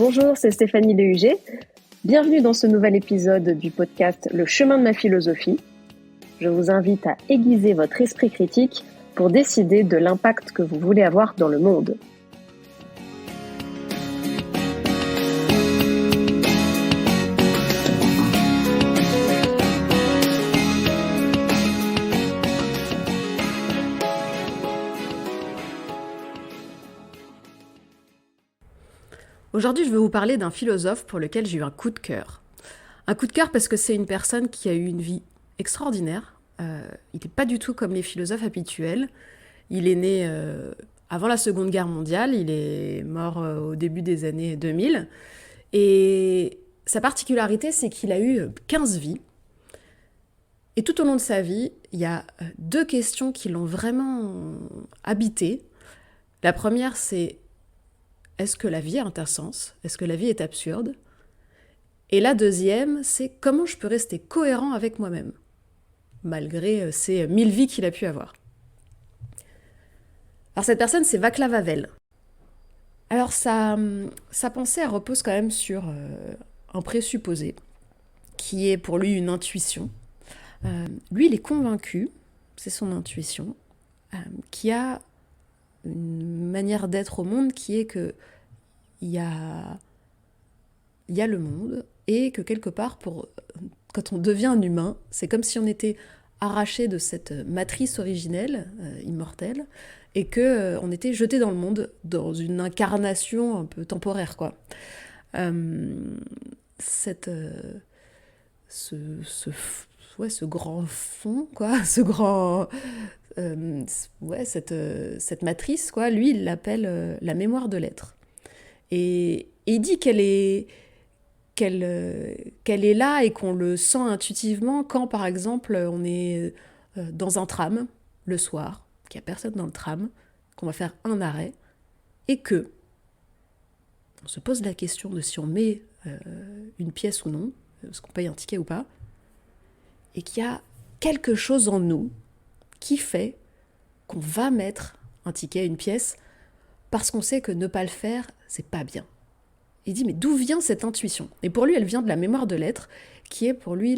Bonjour, c'est Stéphanie Lehuger. Bienvenue dans ce nouvel épisode du podcast Le chemin de ma philosophie. Je vous invite à aiguiser votre esprit critique pour décider de l'impact que vous voulez avoir dans le monde. Aujourd'hui, je vais vous parler d'un philosophe pour lequel j'ai eu un coup de cœur. Un coup de cœur parce que c'est une personne qui a eu une vie extraordinaire. Il n'est pas du tout comme les philosophes habituels. Il est né avant la Seconde Guerre mondiale, il est mort au début des années 2000. Et sa particularité, c'est qu'il a eu 15 vies. Et tout au long de sa vie, il y a deux questions qui l'ont vraiment habité. La première, c'est: est-ce que la vie a un sens ? Est-ce que la vie est absurde ? Et la deuxième, c'est comment je peux rester cohérent avec moi-même, malgré ces 1000 vies qu'il a pu avoir. Alors cette personne, c'est Václav Havel. Alors sa pensée, elle repose quand même sur un présupposé, qui est pour lui une intuition. Lui, il est convaincu, c'est son intuition, qu'il y a une manière d'être au monde qui est que il y a le monde et que quelque part, quand on devient un humain, c'est comme si on était arraché de cette matrice originelle, immortelle, et qu'on était jeté dans le monde dans une incarnation un peu temporaire, quoi. Ce grand fond, quoi, cette matrice, quoi, lui, il l'appelle la mémoire de l'être. Et il dit qu'elle est là et qu'on le sent intuitivement quand, par exemple, on est dans un tram le soir, qu'il n'y a personne dans le tram, qu'on va faire un arrêt, et que on se pose la question de si on met une pièce ou non, est-ce qu'on paye un ticket ou pas, et qu'il y a quelque chose en nous qui fait qu'on va mettre un ticket, une pièce, parce qu'on sait que ne pas le faire, c'est pas bien. Il dit, mais d'où vient cette intuition ? Et pour lui, elle vient de la mémoire de l'être, qui est pour lui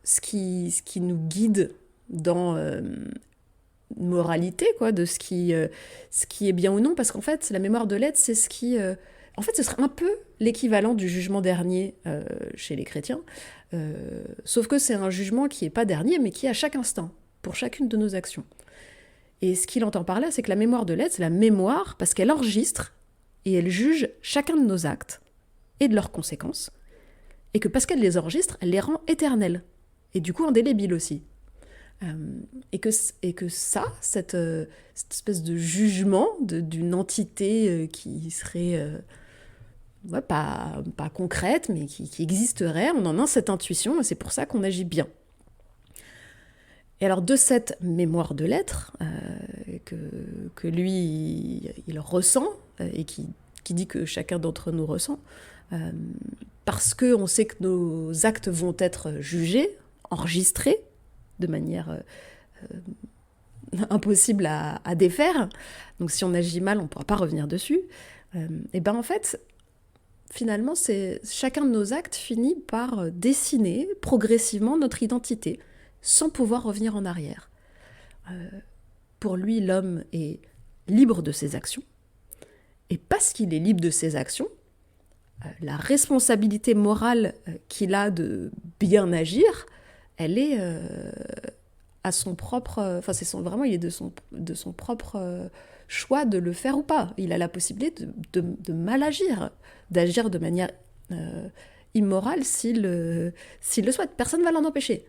ce qui nous guide dans une moralité, quoi, de ce qui est bien ou non, parce qu'en fait, la mémoire de l'être, c'est ce qui... en fait, ce serait un peu l'équivalent du jugement dernier chez les chrétiens, sauf que c'est un jugement qui n'est pas dernier, mais qui est à chaque instant, pour chacune de nos actions. Et ce qu'il entend par là, c'est que la mémoire de l'être, c'est la mémoire, parce qu'elle enregistre et elle juge chacun de nos actes et de leurs conséquences, et que parce qu'elle les enregistre, elle les rend éternels, et du coup indélébiles aussi. Et que ça, cette espèce de jugement d'une entité qui serait pas concrète, mais qui existerait, on en a cette intuition, et c'est pour ça qu'on agit bien. Et alors de cette mémoire de l'être que lui, il ressent, et qui dit que chacun d'entre nous ressent, parce qu'on sait que nos actes vont être jugés, enregistrés, de manière impossible à défaire, donc si on agit mal, on ne pourra pas revenir dessus, et ben en fait, finalement, chacun de nos actes finit par dessiner progressivement notre identité, sans pouvoir revenir en arrière. Pour lui, l'homme est libre de ses actions. Et parce qu'il est libre de ses actions, la responsabilité morale qu'il a de bien agir, elle est à son propre... Enfin, vraiment, il est de son propre choix de le faire ou pas. Il a la possibilité de mal agir, d'agir de manière immorale s'il le souhaite. Personne ne va l'en empêcher.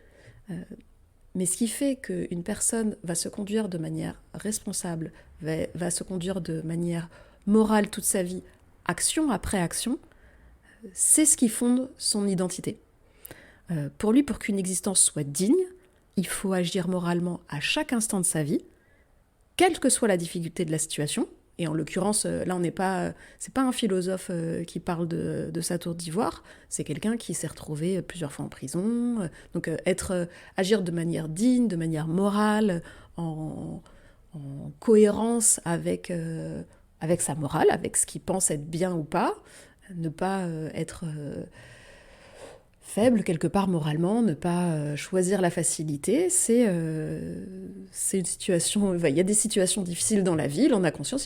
Mais ce qui fait qu'une personne va se conduire de manière responsable, va se conduire de manière morale toute sa vie, action après action, c'est ce qui fonde son identité. Pour lui, pour qu'une existence soit digne, il faut agir moralement à chaque instant de sa vie, quelle que soit la difficulté de la situation. Et en l'occurrence, là, c'est pas un philosophe qui parle de sa tour d'ivoire, c'est quelqu'un qui s'est retrouvé plusieurs fois en prison. Donc agir de manière digne, de manière morale, en cohérence avec avec sa morale, avec ce qu'il pense être bien ou pas, ne pas être faible quelque part moralement, ne pas choisir la facilité, c'est une situation, il y a des situations difficiles dans la vie, il en a conscience.